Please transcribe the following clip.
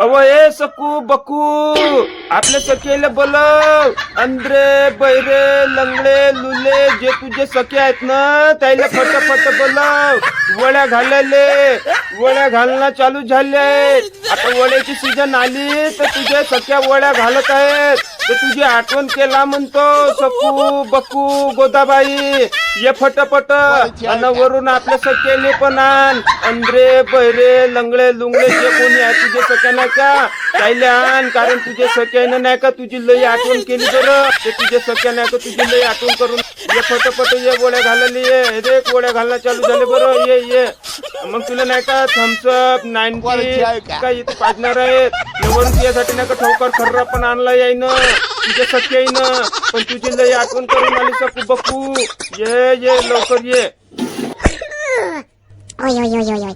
अव ए सकू बकू आपल्या सखेले बोलव. अंद्रे बैरे लंगडे लुले जे तुझे सखे आहेत ना त्याला फटाफट बोलव. वड्या घालायले वड्या घालणं चालू झाले आहेत. आता वड्याची सीजन आली तर तुझ्या सख्या वड्या घालत आहेत. तर तुझी आठवण केला म्हणतो सकू बकू गोदाबाई ये फटाफट. अन वरून आपल्या सख्याले पण आण. अंद्रे बैरे लंगडे लुंगडे जे कोणी आहे तुझे सख्या नाही का त्याला आण. कारण तुझे सख्यानं नाही का तुझी लई आठवण केली बरं. ते तुझे सख्या नाही का तुझी लई आठवण करून ये फटाफट ये गोळ्या घालायला ये रे. गोळ्या घालणं चालू झाले बरं. ये ये मग तुला नाही का थम्सअप 90 काय इथे पाजणार आहेत. वरून तुझ्यासाठी नाही का ठोकर खर्रा पण आणला यायनं तुझ्या सख्या येईन. पण तुझी लई आठवण करून आली सकू बकू. ये ये लवकर ये. ओय ओय ओय ओय ओय